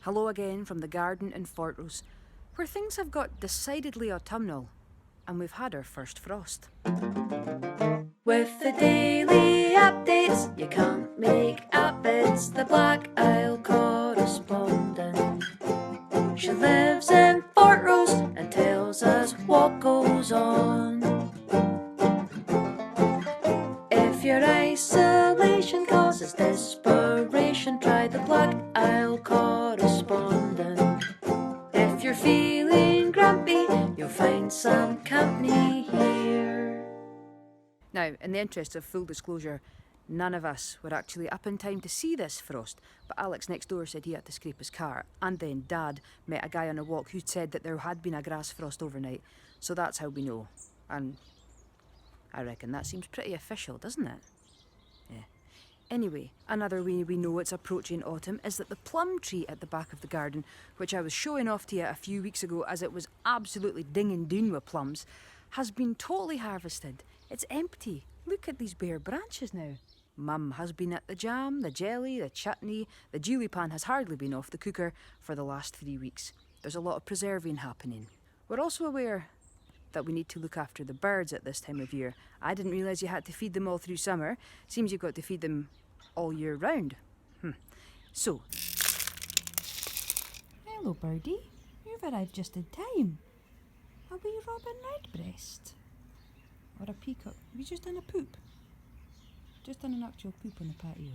Hello again from the garden in Fortrose, where things have got decidedly autumnal, and we've had our first frost. With the daily updates you can't make up, it's the Black Isle Correspondent. She lives in Fortrose and tells us what goes on. If your isolation causes desperation, try the Black Isle Correspondent. If you're feeling grumpy, you'll find some company here. Now, in the interest of full disclosure, none of us were actually up in time to see this frost, but Alex next door said he had to scrape his car, and then Dad met a guy on a walk who'd said that there had been a grass frost overnight, so that's how we know. And I reckon that seems pretty official, doesn't it? Yeah. Anyway, another way we know it's approaching autumn is that the plum tree at the back of the garden, which I was showing off to you a few weeks ago as it was absolutely dinging down with plums, has been totally harvested. It's empty. Look at these bare branches now. Mum has been at the jam, the jelly, the chutney. The geely pan has hardly been off the cooker for the last 3 weeks. There's a lot of preserving happening. We're also aware that we need to look after the birds at this time of year. I didn't realise you had to feed them all through summer. Seems you've got to feed them all year round. So. Hello, birdie. You've arrived just in time. A wee robin redbreast. Or a peacock. Have you just done a poop? Just done an actual poop on the patio.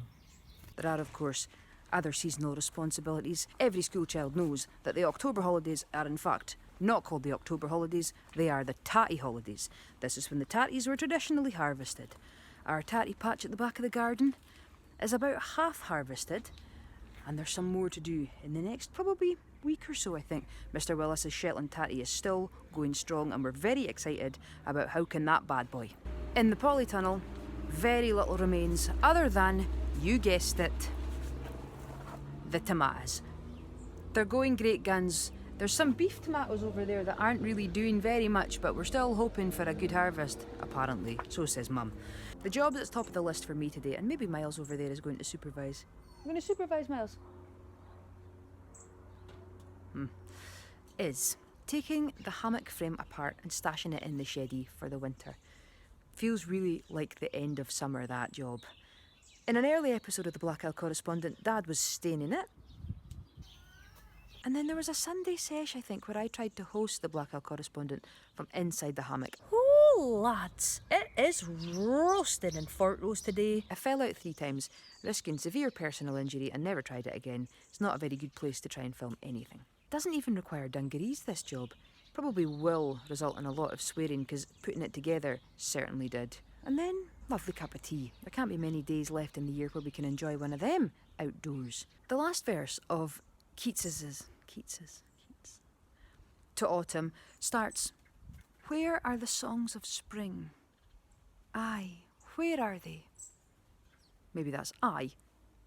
There are, of course, other seasonal responsibilities. Every schoolchild knows that the October holidays are in fact not called the October holidays, they are the tatty holidays. This is when the tatties were traditionally harvested. Our tatty patch at the back of the garden is about half harvested, and there's some more to do in the next probably week or so, I think. Mr. Willis's Shetland tatty is still going strong, and we're very excited about how can that bad boy. In the polytunnel, very little remains other than, you guessed it, the tomatoes. They're going great guns. There's some beef tomatoes over there that aren't really doing very much, but we're still hoping for a good harvest, apparently. So says Mum. The job that's top of the list for me today, and maybe Miles over there is going to supervise. I'm going to supervise, Miles. Is taking the hammock frame apart and stashing it in the sheddy for the winter. Feels really like the end of summer, that job. In an early episode of the Black Isle Correspondent, Dad was staying in it. And then there was a Sunday sesh, I think, where I tried to host the Black Isle Correspondent from inside the hammock. Oh, lads, it is roasting in Fortrose today. I fell out 3 times, risking severe personal injury, and never tried it again. It's not a very good place to try and film anything. Doesn't even require dungarees, this job. Probably will result in a lot of swearing, because putting it together certainly did. And then, lovely cup of tea. There can't be many days left in the year where we can enjoy one of them outdoors. The last verse of Keats to autumn starts, "Where are the songs of spring? Aye, where are they?" Maybe that's aye.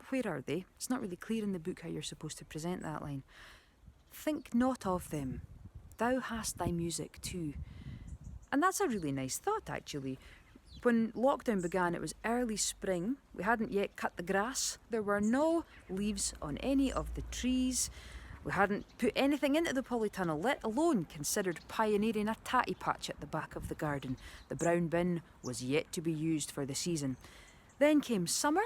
Where are they? It's not really clear in the book how you're supposed to present that line. "Think not of them. Thou hast thy music too." And that's a really nice thought, actually. When lockdown began, it was early spring. We hadn't yet cut the grass. There were no leaves on any of the trees. We hadn't put anything into the polytunnel, let alone considered pioneering a tatty patch at the back of the garden. The brown bin was yet to be used for the season. Then came summer.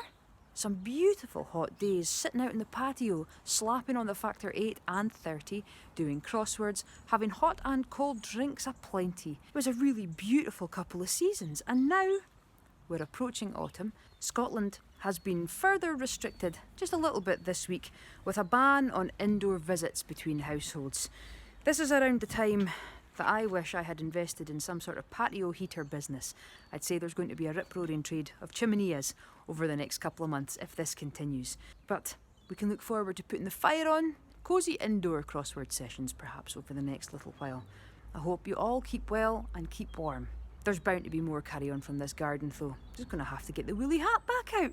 Some beautiful hot days, sitting out in the patio, slapping on the factor 8 and 30, doing crosswords, having hot and cold drinks aplenty. It was a really beautiful couple of seasons, and now we're approaching autumn. Scotland has been further restricted, just a little bit this week, with a ban on indoor visits between households. This is around the time that I wish I had invested in some sort of patio heater business. I'd say there's going to be a rip-roaring trade of chimeneas over the next couple of months if this continues. But we can look forward to putting the fire on, cosy indoor crossword sessions perhaps over the next little while. I hope you all keep well and keep warm. There's bound to be more carry on from this garden though. Just going to have to get the woolly hat back out.